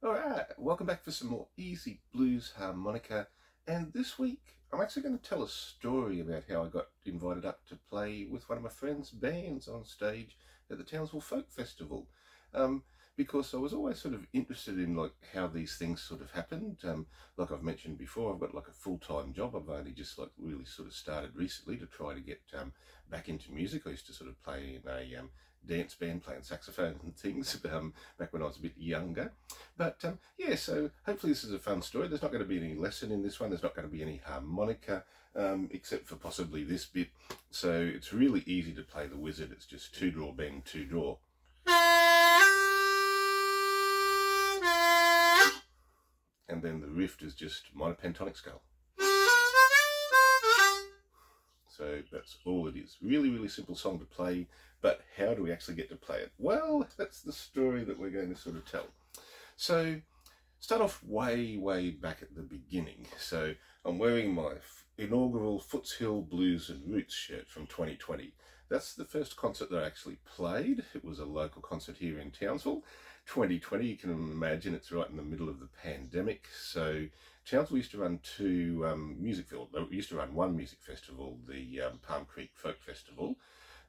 Alright, welcome back for some more easy blues harmonica, and this week I'm actually going to tell a story about how I got invited up to play with one of my friends' bands on stage at the Townsville Folk Festival. Because I was always sort of interested in like how these things sort of happened. Like I've mentioned before, I've got like a full-time job. I've only just like really sort of started recently to try to get back into music. I used to sort of play in a dance band, playing saxophone and things back when I was a bit younger. But yeah, so hopefully this is a fun story. There's not going to be any lesson in this one. There's not going to be any harmonica, except for possibly this bit. So it's really easy to play the wizard. It's just two draw, bend, two draw. And then the riff is just minor pentatonic scale. So that's all it is. Really, really simple song to play, but how do we actually get to play it? Well, that's the story that we're going to sort of tell. So start off way, way back at the beginning. So I'm wearing my inaugural Townsville Blues and Roots shirt from 2020. That's the first concert that I actually played. It was a local concert here in Townsville. 2020, you can imagine it's right in the middle of the pandemic. So Townsville used to run they used to run one music festival, the Palm Creek Folk Festival.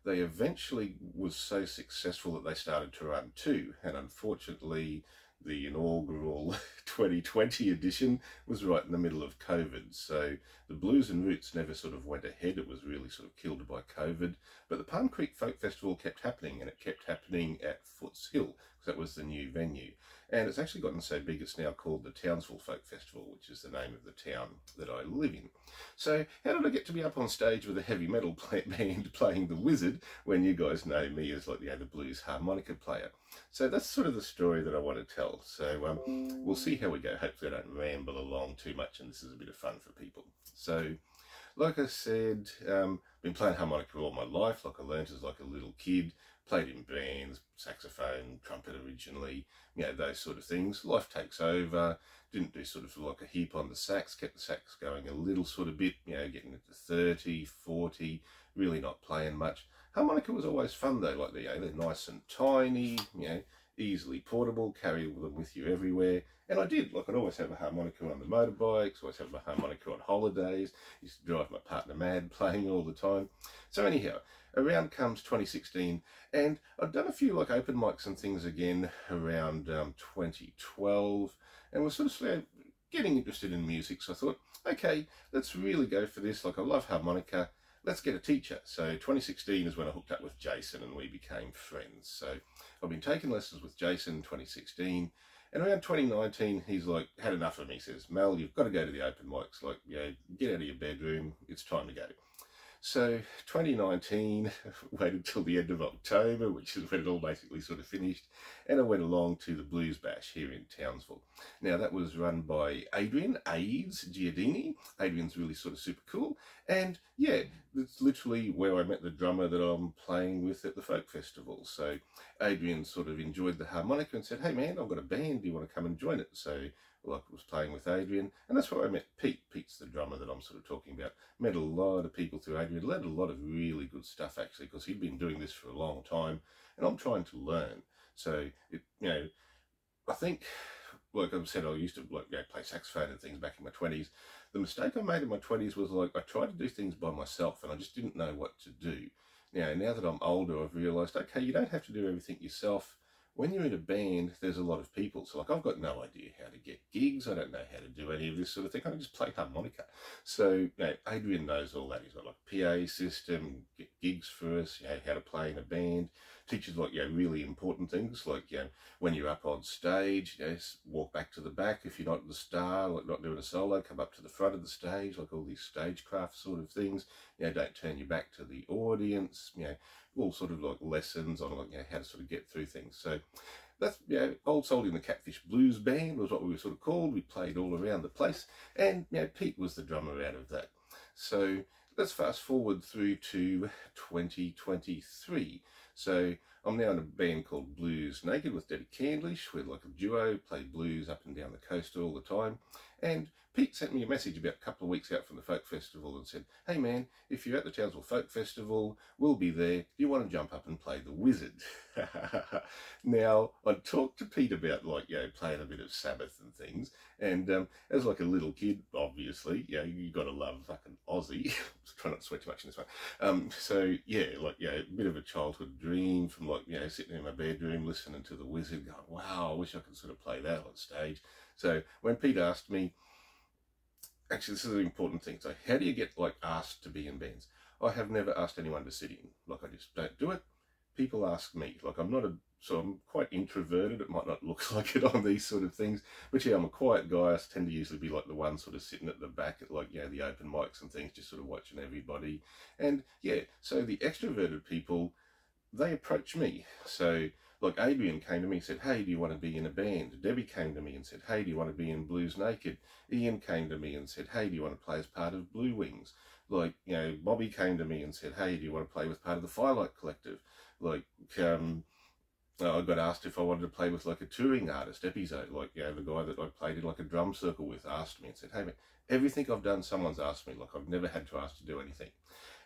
They eventually was so successful that they started to run two, and unfortunately the inaugural 2020 edition was right in the middle of COVID. So the Blues and Roots never sort of went ahead. It was really sort of killed by COVID. But the Palm Creek Folk Festival kept happening, and it kept happening at Foots Hill, because that was the new venue. And it's actually gotten so big it's now called the Townsville Folk Festival, which is the name of the town that I live in. So how did I get to be up on stage with a heavy metal band playing the wizard when you guys know me as like the blues harmonica player? So that's sort of the story that I want to tell. So we'll see how we go. Hopefully I don't ramble along too much and this is a bit of fun for people. So like I said, been playing harmonica all my life. Like I learned as like a little kid, played in bands, saxophone, trumpet originally, you know, those sort of things. Life takes over. Didn't do sort of like a heap on the sax, kept the sax going a little sort of bit, you know, getting into 30, 40, really not playing much. Harmonica was always fun though, like they're nice and tiny, you know, easily portable, carry them with you everywhere. And I did, like I'd always have a harmonica on the motorbikes, always have a harmonica on holidays, used to drive my partner mad playing all the time. So anyhow, around comes 2016, and I'd done a few like open mics and things again around 2012, and was sort of getting interested in music. So I thought, okay, let's really go for this. Like I love harmonica, let's get a teacher. So 2016 is when I hooked up with Jason and we became friends. So I've been taking lessons with Jason in 2016, and around 2019 he's like had enough of me. He says, Mel, you've got to go to the open mics, like, you know, get out of your bedroom, it's time to go. So 2019, waited till the end of October, which is when it all basically sort of finished, and I went along to the Blues Bash here in Townsville. Now that was run by Adrian Giardini. Adrian's really sort of super cool, and yeah, it's literally where I met the drummer that I'm playing with at the Folk Festival. So Adrian sort of enjoyed the harmonica and said, hey man, I've got a band, do you want to come and join it? So like I was playing with Adrian, and that's where I met Pete. Pete's the drummer that I'm sort of talking about. Met a lot of people through Adrian, learned a lot of really good stuff actually, because he'd been doing this for a long time, and I'm trying to learn. So, you know, I think, like I said, I used to like play saxophone and things back in my 20s. The mistake I made in my 20s was like I tried to do things by myself, and I just didn't know what to do. Now that I'm older, I've realised, okay, you don't have to do everything yourself. When you're in a band, there's a lot of people. So like I've got no idea how to get gigs. I don't know how to do any of this sort of thing. I can just play harmonica. So, you know, Adrian knows all that. He's got like a PA system, get gigs for us, you know, how to play in a band. Teaches like, you know, really important things like, you know, when you're up on stage, you know, walk back to the back. If you're not the star, like not doing a solo, come up to the front of the stage, like all these stagecraft sort of things. You know, don't turn your back to the audience, you know, all sort of like lessons on like, you know, how to sort of get through things. So that's, you know, Old Soul in the Catfish Blues Band was what we were sort of called. We played all around the place, and you know, Pete was the drummer out of that. So let's fast forward through to 2023. So I'm now in a band called Blues Naked with Debbie Candlish. We're like a duo, play blues up and down the coast all the time. And Pete sent me a message about a couple of weeks out from the folk festival and said, hey man, if you're at the Townsville Folk Festival, we'll be there. Do you want to jump up and play the wizard? Now, I talked to Pete about, like, playing a bit of Sabbath and things. And as like a little kid, obviously, you got to love fucking Aussie. Try not to sweat too much in this one. So yeah, a bit of a childhood dream from sitting in my bedroom listening to the wizard, going, wow, I wish I could sort of play that on stage. So when Pete asked me, actually this is an important thing, so how do you get asked to be in bands? I have never asked anyone to sit in. I just don't do it. People ask me. I'm quite introverted. It might not look like it on these sort of things, but yeah, I'm a quiet guy. I tend to usually be the one sort of sitting at the back at the open mics and things, just sort of watching everybody. And yeah, so the extroverted people, they approach me. So Adrian came to me and said, hey, do you want to be in a band? Debbie came to me and said, hey, do you want to be in Blues Naked? Ian came to me and said, hey, do you want to play as part of Blue Wings? Bobby came to me and said, hey, do you want to play with part of the Firelight Collective? I got asked if I wanted to play with a touring artist, episode, the guy that I played in a drum circle with asked me and said, hey man, everything I've done, someone's asked me. I've never had to ask to do anything.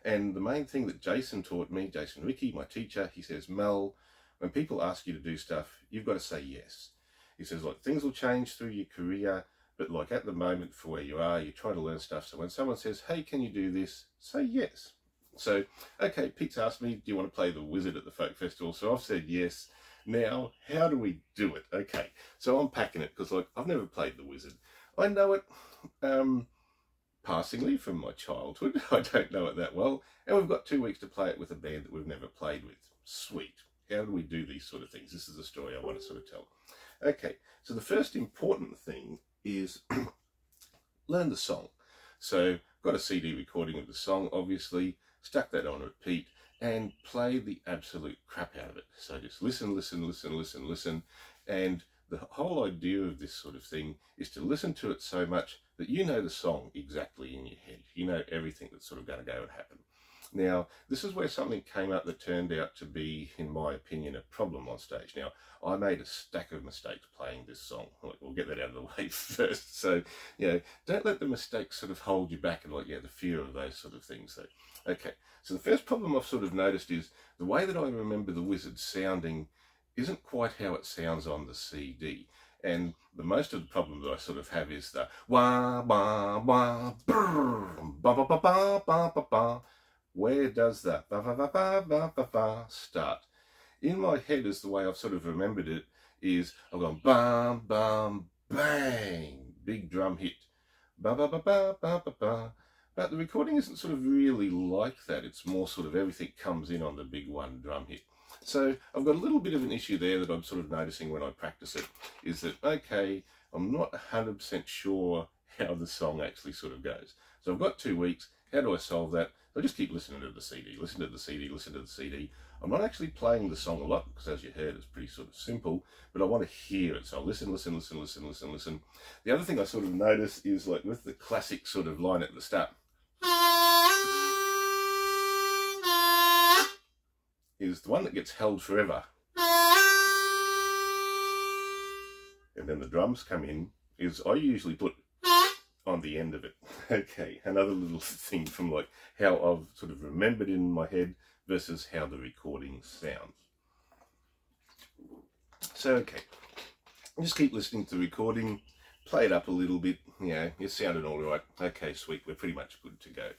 And the main thing that Jason taught me, Jason Ricky, my teacher, he says, Mel, when people ask you to do stuff, you've got to say yes. He says, things will change through your career, but at the moment for where you are, you're trying to learn stuff. So when someone says, hey, can you do this? Say yes. So, okay, Pete's asked me, do you want to play the wizard at the folk festival? So I've said yes. Now, how do we do it? Okay, so I'm packing it because I've never played the wizard. I know it passingly from my childhood. I don't know it that well. And we've got 2 weeks to play it with a band that we've never played with. Sweet. How do we do these sort of things? This is the story I want to sort of tell. Okay, so the first important thing is learn the song. So got a CD recording of the song, obviously, stuck that on repeat and play the absolute crap out of it. So just listen, listen, listen, listen, listen. And the whole idea of this sort of thing is to listen to it so much that you know the song exactly in your head. You know everything that's sort of going to go and happen. Now, this is where something came up that turned out to be, in my opinion, a problem on stage. Now, I made a stack of mistakes playing this song. We'll get that out of the way first. So, don't let the mistakes sort of hold you back and the fear of those sort of things. So, okay, so the first problem I've sort of noticed is the way that I remember the wizard sounding isn't quite how it sounds on the CD. And the most of the problem that I sort of have is the wah, wah, wah, brr, ba, ba, ba, ba, ba, ba, ba. Where does that ba, ba, ba, ba, ba, ba, ba start? In my head, is the way I've sort of remembered it, is I've gone bam, bam, bang, big drum hit, ba, ba, ba, ba, ba, ba, ba. But the recording isn't sort of really like that. It's more sort of everything comes in on the big one drum hit. So I've got a little bit of an issue there that I'm sort of noticing when I practice it, is that, okay, I'm not 100% sure how the song actually sort of goes. So I've got 2 weeks. How do I solve that? I just keep listening to the CD, listen to the CD, listen to the CD. I'm not actually playing the song a lot because, as you heard, it's pretty sort of simple, but I want to hear it. So I listen, listen, listen, listen, listen, listen. The other thing I sort of notice is with the classic sort of line at the start, is the one that gets held forever. And then the drums come in, is I usually put on the end of it. Okay, another little thing from how I've sort of remembered in my head versus how the recording sounds. So, okay, just keep listening to the recording, play it up a little bit, it sounded all right. Okay, sweet, we're pretty much good to go.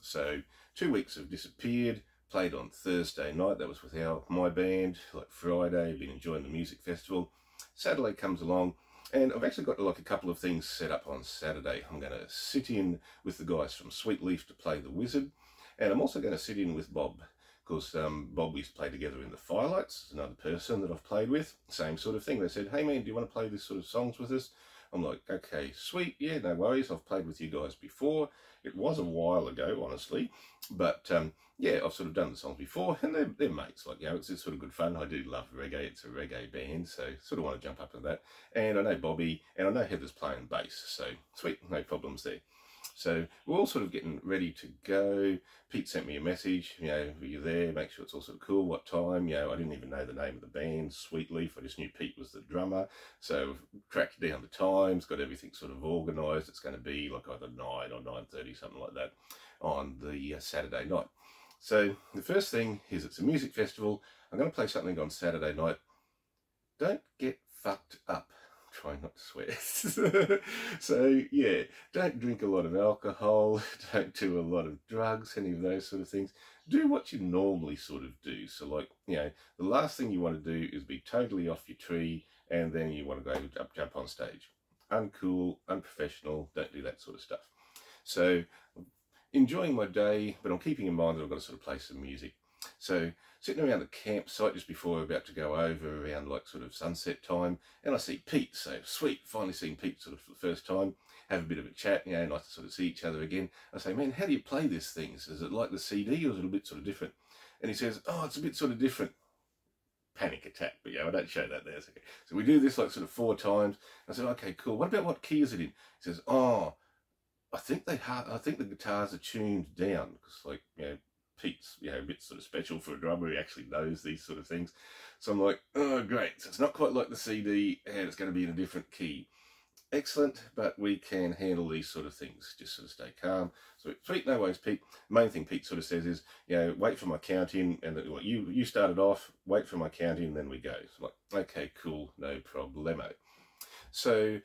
So 2 weeks have disappeared, played on Thursday night, that was with my band, Friday, been enjoying the music festival. Saturday comes along, and I've actually got a couple of things set up on Saturday. I'm going to sit in with the guys from Sweet Leaf to play the wizard, and I'm also going to sit in with Bob, because Bob, we used to play together in the Firelights, another person that I've played with, same sort of thing. They said, hey man, do you want to play this sort of songs with us? I'm like, okay, sweet, yeah, no worries. I've played with you guys before. It was a while ago, honestly, but yeah, I've sort of done the songs before, and they're mates. It's sort of good fun. I do love reggae. It's a reggae band, so sort of want to jump up into that. And I know Bobby, and I know Heather's playing bass, so sweet, no problems there. So we're all sort of getting ready to go. Pete sent me a message, you know, are you there? Make sure it's all sort of cool. What time? You know, I didn't even know the name of the band, Sweetleaf. I just knew Pete was the drummer. So tracked down the times, got everything sort of organised. It's going to be like either 9 or 9:30, something like that, on the Saturday night. So the first thing is it's a music festival. I'm going to play something on Saturday night. Don't get fucked up. Try not to swear. So yeah, don't drink a lot of alcohol, don't do a lot of drugs, any of those sort of things. Do what you normally sort of do. So like, you know, the last thing you want to do is be totally off your tree and then you want to go jump on stage. Uncool, unprofessional, don't do that sort of stuff. So enjoying my day, but I'm keeping in mind that I've got to sort of play some music. So sitting around the campsite just before we're about to go over around like sort of sunset time, and I see Pete. So sweet, finally seeing Pete sort of for the first time, have a bit of a chat, you know, nice to sort of see each other again. I say, man, how do you play this thing? Is it like the CD or is it a bit sort of different? And he says, oh, it's a bit sort of different. Panic attack, but yeah, I don't show that there. Okay. So we do this like sort of 4 times. I said, okay, cool. What about what key is it in? He says, oh, I think the guitars are tuned down because, like, you know, Pete's, you know, a bit sort of special for a drummer. He actually knows these sort of things. So I'm like, oh, great. So it's not quite like the CD and it's going to be in a different key. Excellent, but we can handle these sort of things. Just sort of stay calm. So sweet, no worries, Pete. Main thing Pete sort of says is, you know, wait for my count in, and like, you started off, wait for my count in, then we go. So I'm like, okay, cool, no problemo. So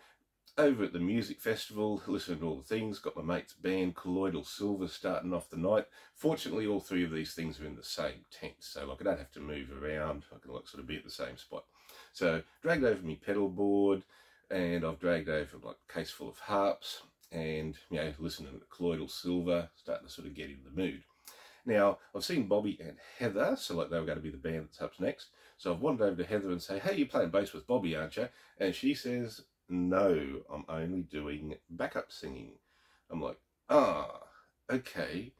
over at the music festival, listening to all the things, got my mate's band, Colloidal Silver, starting off the night. Fortunately, all 3 of these things are in the same tent, so like I don't have to move around. I can like sort of be at the same spot. So dragged over my pedal board, and I've dragged over like a case full of harps, and you know, listening to Colloidal Silver, starting to sort of get in the mood. Now, I've seen Bobby and Heather, so like they were going to be the band that's up next. So I've wandered over to Heather and say, hey, you're playing bass with Bobby, aren't you? And she says, no, I'm only doing backup singing. I'm like, ah, okay.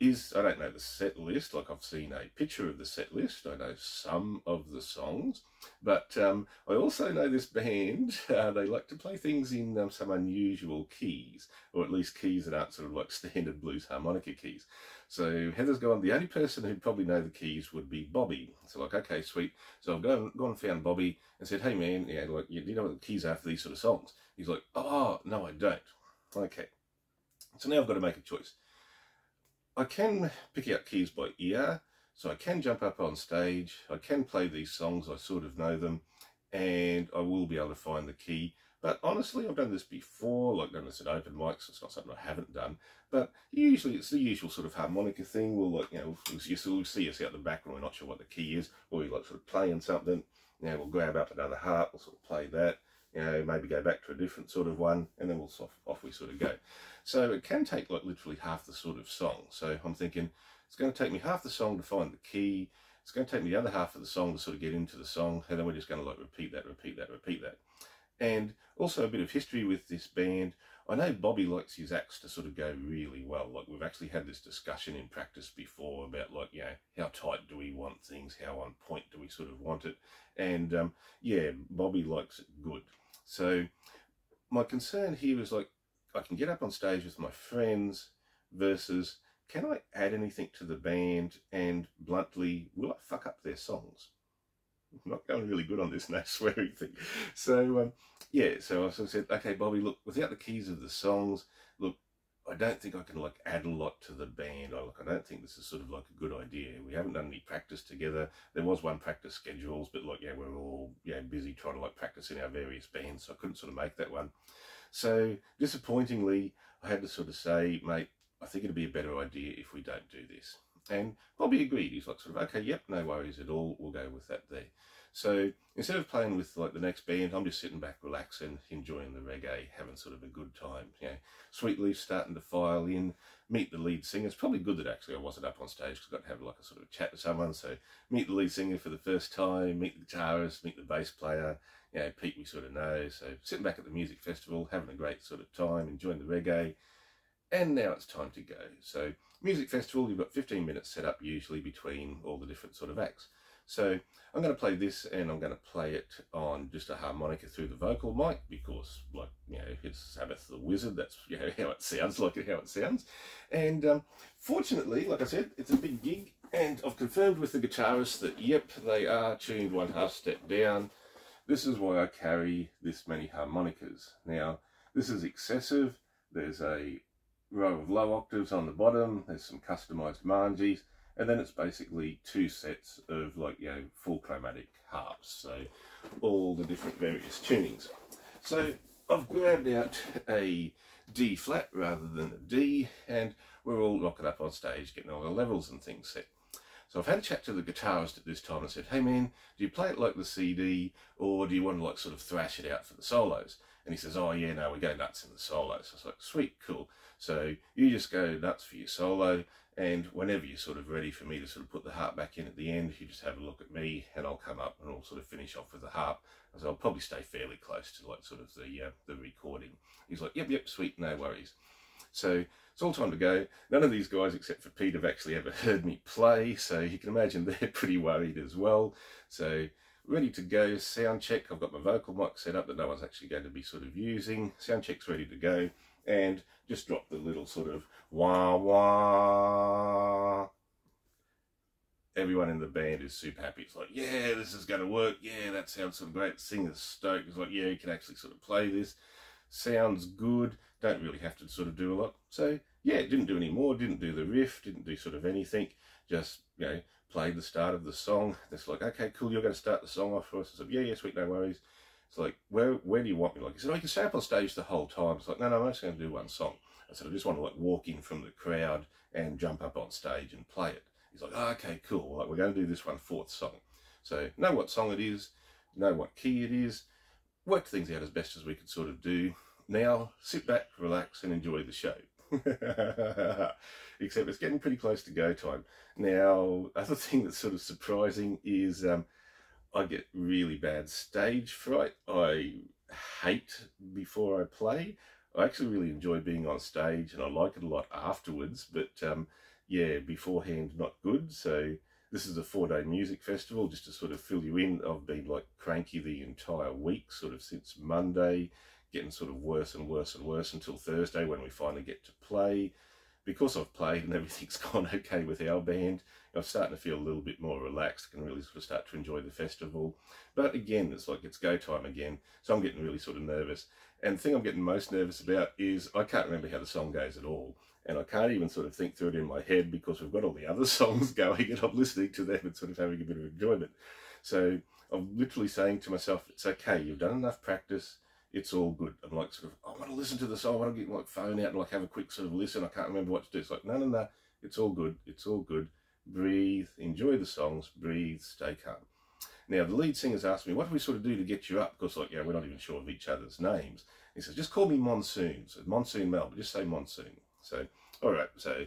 I don't know the set list, like I've seen a picture of the set list, I know some of the songs, but I also know this band, they like to play things in some unusual keys, or at least keys that aren't sort of like standard blues harmonica keys. So Heather's gone, the only person who'd probably know the keys would be Bobby. So like, okay, sweet. So I've gone and found Bobby and said, hey man, yeah, like, do you know what the keys are for these sort of songs? He's like, oh, no, I don't. Okay. So now I've got to make a choice. I can pick out keys by ear, so I can jump up on stage, I can play these songs, I sort of know them, and I will be able to find the key. But honestly, I've done this before, like done this at open mics, it's not something I haven't done, but usually it's the usual sort of harmonica thing. We'll like, you know, you'll see us out the back when we're not sure what the key is, or we like sort of playing something, you know, we'll grab up another harp, we'll sort of play that, you know, maybe go back to a different sort of one, and then off we sort of go. So it can take like literally half the sort of song. So I'm thinking it's going to take me half the song to find the key. It's going to take me the other half of the song to sort of get into the song, and then we're just going to like repeat that, repeat that, repeat that. And also a bit of history with this band. I know Bobby likes his acts to sort of go really well. Like we've actually had this discussion in practice before about like, you know, how tight do we want things? How on point do we sort of want it? And yeah, Bobby likes it good. So my concern here is like, I can get up on stage with my friends versus can I add anything to the band, and bluntly, will I fuck up their songs? I'm not going really good on this no swearing thing. So yeah, so I sort of said, okay, Bobby, look, without the keys of the songs, look, I don't think I can like add a lot to the band. I don't think this is sort of like a good idea. We haven't done any practice together. There was one practice schedules, but like, yeah, we're all, yeah, busy trying to like practice in our various bands, so I couldn't sort of make that one. So disappointingly, I had to sort of say, mate, I think it'd be a better idea if we don't do this. And Bobby agreed. He's like sort of, okay, yep, no worries at all. We'll go with that there. So instead of playing with like the next band, I'm just sitting back, relaxing, enjoying the reggae, having sort of a good time. You know, Sweetleaf starting to file in, meet the lead singer. It's probably good that actually I wasn't up on stage because I got to have like a sort of chat to someone. So meet the lead singer for the first time, meet the guitarist, meet the bass player. You know, Pete we sort of know. So sitting back at the music festival, having a great sort of time, enjoying the reggae. And now it's time to go. So music festival, you've got 15 minutes set up usually between all the different sort of acts. So I'm going to play this, and I'm going to play it on just a harmonica through the vocal mic because, like, you know, it's Sabbath the Wizard. That's, you know, how it sounds, like how it sounds. And fortunately, like I said, it's a big gig, and I've confirmed with the guitarist that, yep, they are tuned 1/2 step down. This is why I carry this many harmonicas. Now, this is excessive. There's a row of low octaves on the bottom. There's some customized manjis. And then it's basically 2 sets of, like, you know, full chromatic harps. So all the different various tunings. So I've grabbed out a D flat rather than a D, and we're all rocking up on stage, getting all the levels and things set. So I've had a chat to the guitarist at this time and said, hey man, do you play it like the CD, or do you want to, like, sort of thrash it out for the solos? And he says, oh yeah, no, we go nuts in the solos. So I was like, sweet, cool. So you just go nuts for your solo, and whenever you're sort of ready for me to sort of put the harp back in at the end, you just have a look at me, and I'll come up and I'll sort of finish off with the harp. So I'll probably stay fairly close to, like, sort of the recording. He's like, yep, sweet, no worries. So it's all time to go. None of these guys except for Pete have actually ever heard me play, so you can imagine they're pretty worried as well. So ready to go, sound check. I've got my vocal mic set up that no one's actually going to be sort of using. Sound check's ready to go, and just drop the little sort of wah wah. Everyone in the band is super happy. It's like, yeah, this is going to work. Yeah, that sounds sort of great. The singer's stoked. It's like, yeah, you can actually sort of play this. Sounds good. Don't really have to sort of do a lot. So yeah, didn't do any more. Didn't do the riff. Didn't do sort of anything. Just, you know, played the start of the song. It's like, okay, cool. You're going to start the song off for us. I said, yeah, sweet, no worries. It's like, where do you want me? Like, he said, oh, you can stay up on stage the whole time. It's like, no, I'm just going to do one song. I said, I just want to, like, walk in from the crowd and jump up on stage and play it. He's like, oh, okay, cool. Like, we're going to do this one 4th song. So know what song it is, know what key it is, work things out as best as we could sort of do. Now, sit back, relax, and enjoy the show. Except it's getting pretty close to go time. Now, other thing that's sort of surprising is I get really bad stage fright. I hate before I play. I actually really enjoy being on stage, and I like it a lot afterwards, but yeah, beforehand not good. So this is a 4-day music festival, just to sort of fill you in. I've been, like, cranky the entire week, sort of since Monday, getting sort of worse and worse and worse until Thursday when we finally get to play. Because I've played and everything's gone okay with our band, I'm starting to feel a little bit more relaxed, can really sort of start to enjoy the festival. But again, it's like it's go time again, so I'm getting really sort of nervous. And the thing I'm getting most nervous about is I can't remember how the song goes at all. And I can't even sort of think through it in my head because we've got all the other songs going and I'm listening to them and sort of having a bit of enjoyment. So I'm literally saying to myself, it's okay, you've done enough practice, it's all good. I'm like, sort of, I want to listen to the song, I want to get my phone out and, like, have a quick sort of listen. I can't remember what to do. It's like, no, it's all good, it's all good. Breathe, enjoy the songs, breathe, stay calm. Now, the lead singer's asked me, what do we sort of do to get you up? Because, like, yeah, we're not even sure of each other's names. He says, just call me Monsoon. So Monsoon Mel, but just say Monsoon. So, all right, so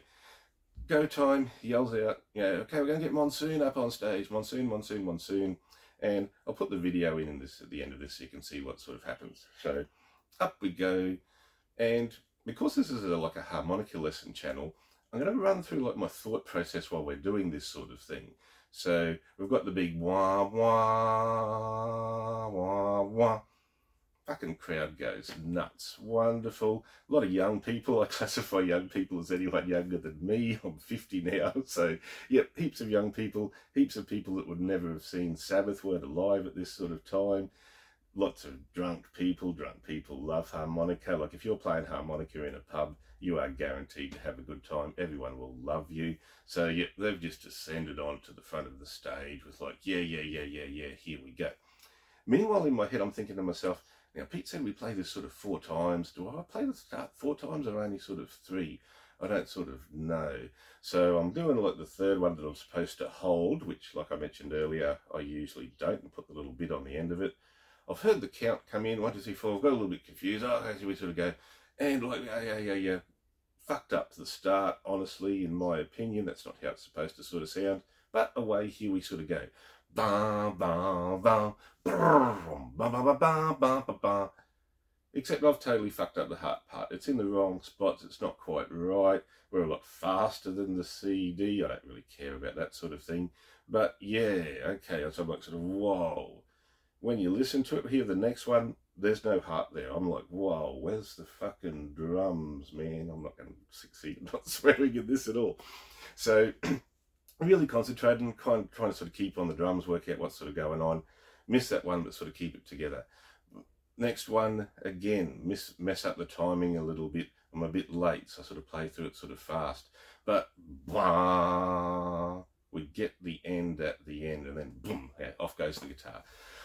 go time, he yells out, yeah, okay, we're going to get Monsoon up on stage. Monsoon, Monsoon, Monsoon. And I'll put the video in this at the end of this so you can see what sort of happens. So up we go. And because this is like a harmonica lesson channel, I'm going to run through, like, my thought process while we're doing this sort of thing. So we've got the big wah, wah, wah, wah. Fucking crowd goes nuts. Wonderful. A lot of young people. I classify young people as anyone younger than me. I'm 50 now. So, yep, heaps of young people. Heaps of people that would never have seen Sabbath weren't alive at this sort of time. Lots of drunk people. Drunk people love harmonica. Like, if you're playing harmonica in a pub, you are guaranteed to have a good time. Everyone will love you. So, yeah, they've just descended onto the front of the stage with, like, yeah, here we go. Meanwhile, in my head, I'm thinking to myself, now, Pete said we play this sort of 4 times. Do I play the start 4 times or only sort of 3? I don't sort of know. So I'm doing, like, the 3rd one that I'm supposed to hold, which, like I mentioned earlier, I usually don't, and put the little bit on the end of it. I've heard the count come in, 1, 2, 3, 4. I've got a little bit confused. Oh, okay, so we sort of go, and, like, yeah. Fucked up the start, honestly, in my opinion. That's not how it's supposed to sort of sound. But away, here we sort of go. Ba, ba, ba, ba, ba, ba, ba, ba, ba, ba. Except I've totally fucked up the heart part. It's in the wrong spots. It's not quite right. We're a lot faster than the CD. I don't really care about that sort of thing. But yeah, okay, so I'm like sort of, whoa. When you listen to it, hear the next one, there's no heart there. I'm like, whoa, where's the fucking drums, man? I'm not going to succeed in not swearing in this at all. So really concentrating, kind of trying to sort of keep on the drums, work out what's sort of going on. Miss that one, but sort of keep it together. Next one, again, mess up the timing a little bit. I'm a bit late, so I sort of play through it sort of fast. But blah, we get the end at the end, and then boom, yeah, off goes the guitar.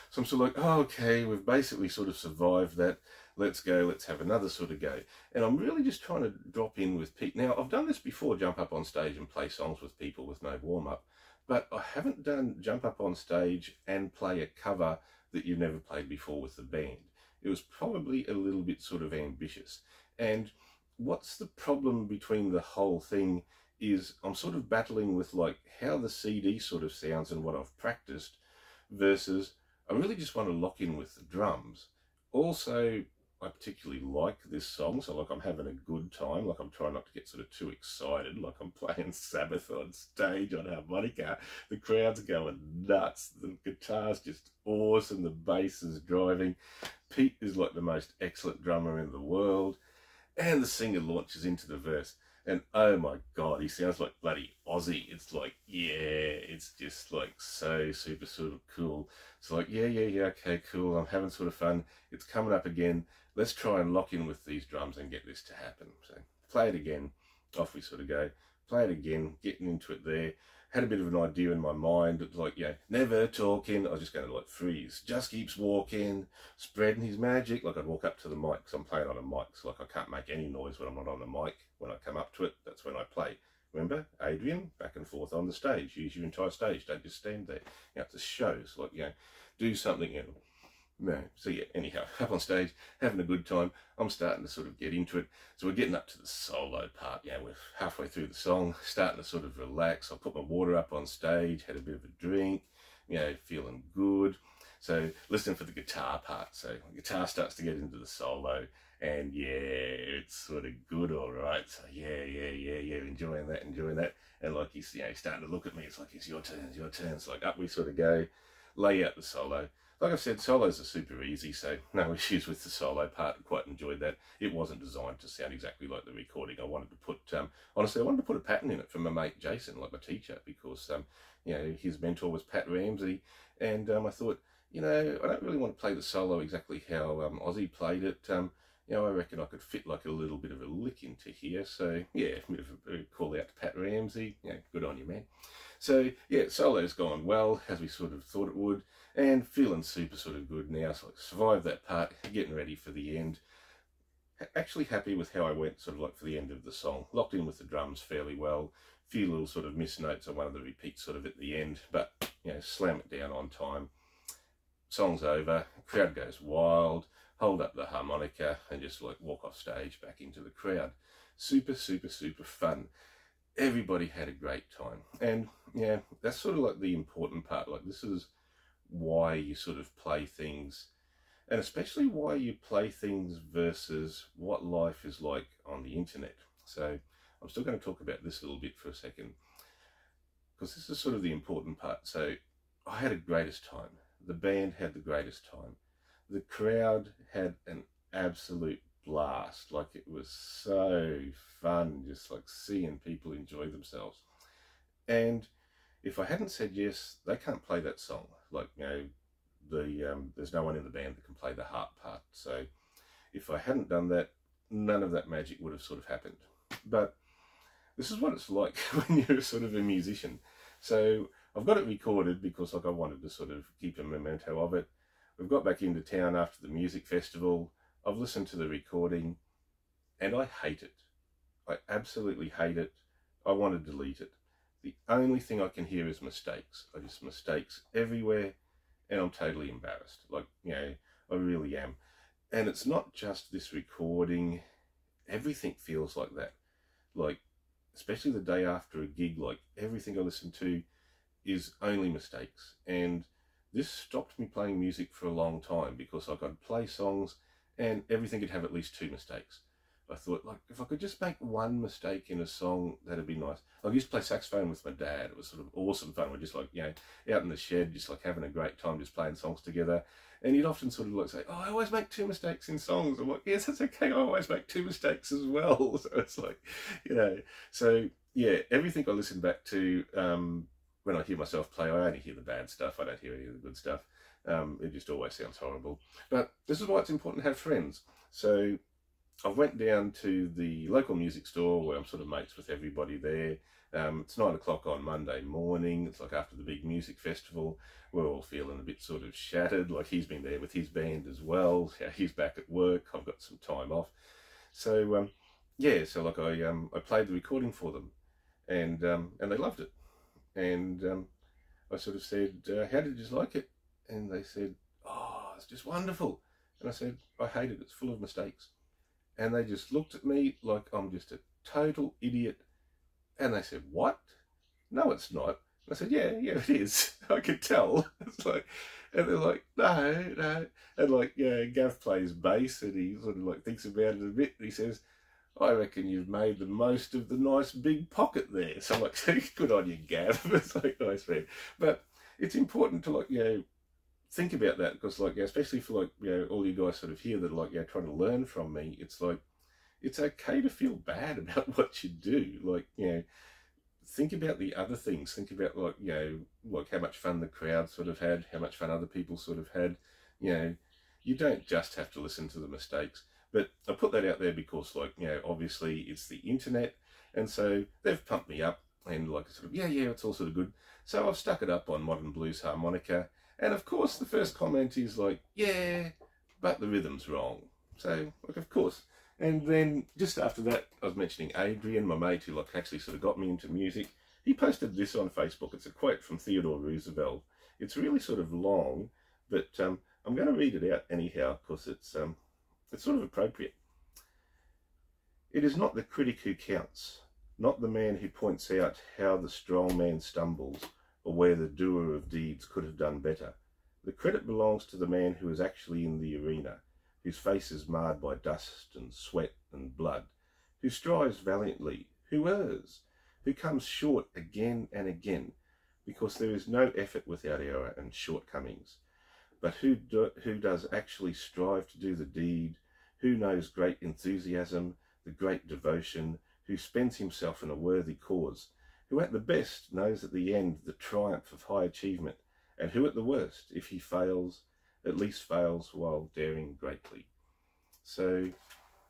So I'm sort of like, oh, okay, we've basically sort of survived that. Let's go, let's have another sort of go. And I'm really just trying to drop in with Pete. Now, I've done this before, jump up on stage and play songs with people with no warm-up, but I haven't done jump up on stage and play a cover that you've never played before with the band. It was probably a little bit sort of ambitious. And what's the problem between the whole thing is I'm sort of battling with like how the CD sort of sounds and what I've practiced versus I really just want to lock in with the drums. Also, I particularly like this song, so like I'm having a good time, like I'm trying not to get sort of too excited, like I'm playing Sabbath on stage on harmonica, the crowd's going nuts, the guitar's just awesome, the bass is driving, Pete is like the most excellent drummer in the world, and the singer launches into the verse. And oh my God, he sounds like bloody Aussie. It's like, yeah, it's just like so super sort of cool. It's like, yeah, okay, cool. I'm having sort of fun. It's coming up again. Let's try and lock in with these drums and get this to happen. So play it again. Off we sort of go. Play it again, getting into it there. Had a bit of an idea in my mind. It was like, yeah, never talking. I was just going to like freeze. Just keeps walking, spreading his magic. Like I'd walk up to the mic because I'm playing on a mic. So like I can't make any noise when I'm not on the mic. When I come up to it, that's when I play. Remember, Adrian, back and forth on the stage. Use your entire stage. Don't just stand there. You know, it's a show. So like, you know, do something. You know. No, so yeah, anyhow, up on stage, having a good time. I'm starting to sort of get into it. So we're getting up to the solo part. Yeah, we're halfway through the song, starting to sort of relax. I put my water up on stage, had a bit of a drink, you know, feeling good. So listening for the guitar part. So the guitar starts to get into the solo, and yeah, it's sort of good, all right. So yeah, enjoying that. And like he's, you know, starting to look at me. It's like, it's your turn, it's your turn. It's like up we sort of go, lay out the solo. Like I said, solos are super easy, so no issues with the solo part. I quite enjoyed that. It wasn't designed to sound exactly like the recording. I wanted to put, honestly, I wanted to put a pattern in it for my mate Jason, like my teacher, because, you know, his mentor was Pat Ramsey, and I thought, you know, I don't really want to play the solo exactly how Ozzy played it. You know, I reckon I could fit like a little bit of a lick into here. So yeah, a bit of a call out to Pat Ramsey. Yeah, good on you, man. So yeah, solo's gone well, as we sort of thought it would, and feeling super sort of good now. So I survived that part, getting ready for the end. Actually happy with how I went sort of like for the end of the song. Locked in with the drums fairly well. Few little sort of missed notes on one of the repeats sort of at the end, but you know, slam it down on time. Song's over, crowd goes wild, hold up the harmonica and just like walk off stage back into the crowd. Super fun. Everybody had a great time. And yeah, that's sort of like the important part. Like this is why you sort of play things, and especially why you play things versus what life is like on the internet. So I'm still going to talk about this a little bit for a second, because this is sort of the important part. So I had a greatest time. The band had the greatest time. The crowd had an absolute blast. Like it was so fun, just like seeing people enjoy themselves. And if I hadn't said yes, they can't play that song. Like, you know, there's no one in the band that can play the harp part. So if I hadn't done that, none of that magic would have sort of happened. But this is what it's like when you're sort of a musician. So I've got it recorded because like I wanted to sort of keep a memento of it. We've got back into town after the music festival. I've listened to the recording and I hate it. I absolutely hate it. I want to delete it. The only thing I can hear is mistakes. I just mistakes everywhere and I'm totally embarrassed. Like, you know, I really am. And it's not just this recording. Everything feels like that. Like, especially the day after a gig, like everything I listen to is only mistakes. And this stopped me playing music for a long time because like I'd play songs and everything could have at least 2 mistakes. I thought, like, if I could just make one mistake in a song, that'd be nice. I used to play saxophone with my dad. It was sort of awesome fun. We're just like, you know, out in the shed, just like having a great time, just playing songs together. And he'd often sort of like say, oh, I always make 2 mistakes in songs. I'm like, yes, that's okay. I always make 2 mistakes as well. So it's like, you know, so yeah, everything I listen back to, when I hear myself play, I only hear the bad stuff. I don't hear any of the good stuff. It just always sounds horrible. But this is why it's important to have friends. So I went down to the local music store where I'm sort of mates with everybody there. It's 9 o'clock on Monday morning. It's like after the big music festival. We're all feeling a bit sort of shattered. Like he's been there with his band as well. He's back at work. I've got some time off. So yeah, so like I played the recording for them, and they loved it. And I sort of said, how did you like it? And they said, oh, it's just wonderful. And I said, I hate it. It's full of mistakes. And they just looked at me like I'm just a total idiot. And they said, what? No, it's not. And I said, yeah, it is. I could tell. It's like, and they're like, no. And like, yeah, Gav plays bass, and he sort of like thinks about it a bit. And he says, I reckon you've made the most of the nice big pocket there. So I'm like, good on you, Gav. It's like, nice man. But it's important to, like, you know, think about that, because like, yeah, especially for like, you know, all you guys sort of here that are like, yeah, trying to learn from me. It's like, it's okay to feel bad about what you do. Like, you know, think about the other things. Think about, like, you know, like how much fun the crowd sort of had, how much fun other people sort of had. You know, you don't just have to listen to the mistakes. But I put that out there because, like, you know, obviously it's the internet, and so they've pumped me up, and like, sort of, yeah, it's all sort of good. So I've stuck it up on Modern Blues Harmonica, and of course the first comment is like, yeah, but the rhythm's wrong. So, like, of course. And then just after that, I was mentioning Adrian, my mate, who like actually sort of got me into music. He posted this on Facebook. It's a quote from Theodore Roosevelt. It's really sort of long, but I'm going to read it out anyhow, because it's sort of appropriate. It is not the critic who counts, not the man who points out how the strong man stumbles, or where the doer of deeds could have done better. The credit belongs to the man who is actually in the arena, whose face is marred by dust and sweat and blood, who strives valiantly, who errs, who comes short again and again, because there is no effort without error and shortcomings, but who does actually strive to do the deed, who knows great enthusiasm, the great devotion, who spends himself in a worthy cause, who at the best knows at the end the triumph of high achievement, and who at the worst, if he fails, at least fails while daring greatly. So,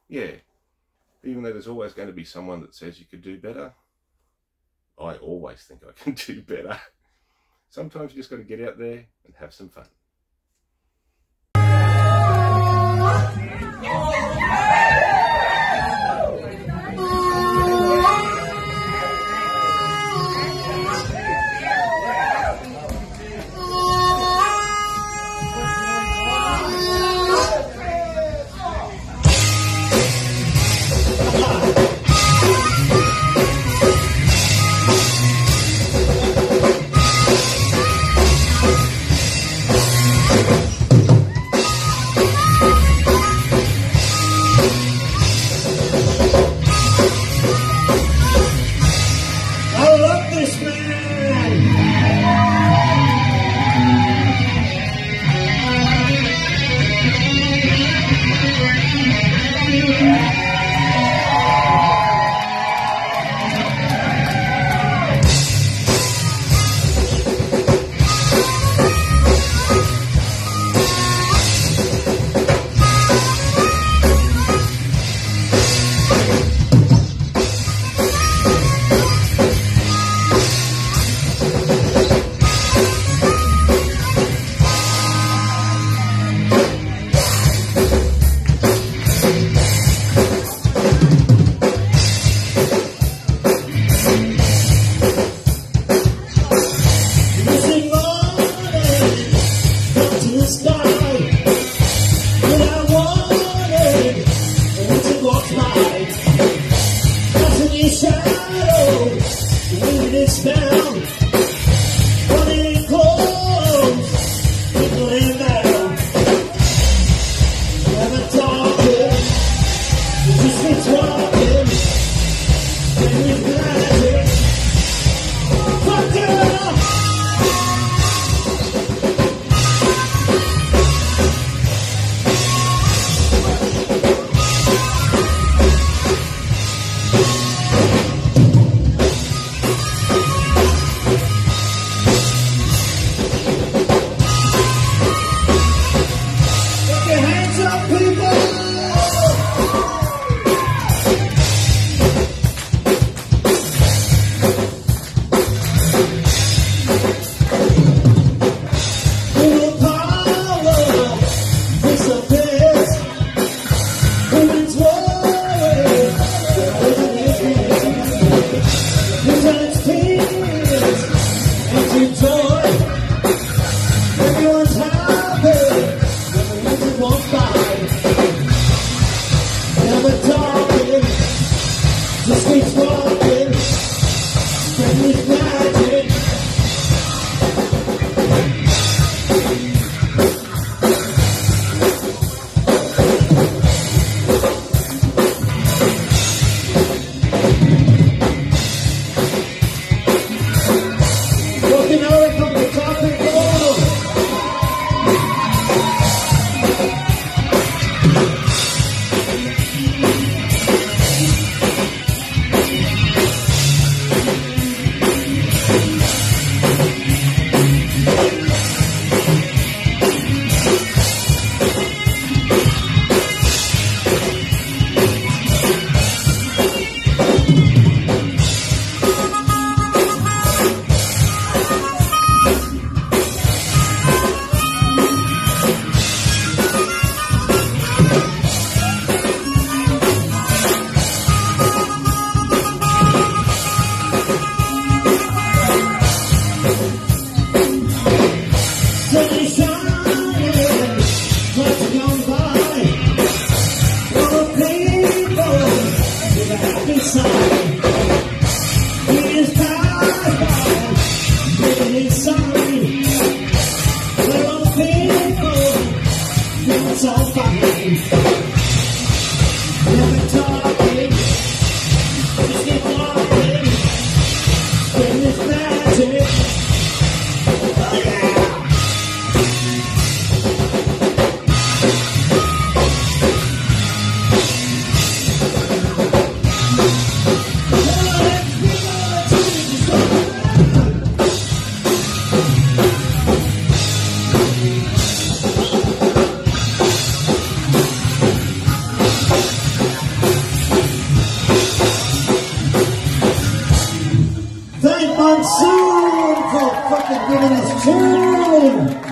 yeah, even though there's always going to be someone that says you could do better, I always think I can do better. Sometimes you just got to get out there and have some fun. Thank Monsoon for fucking giving us tune.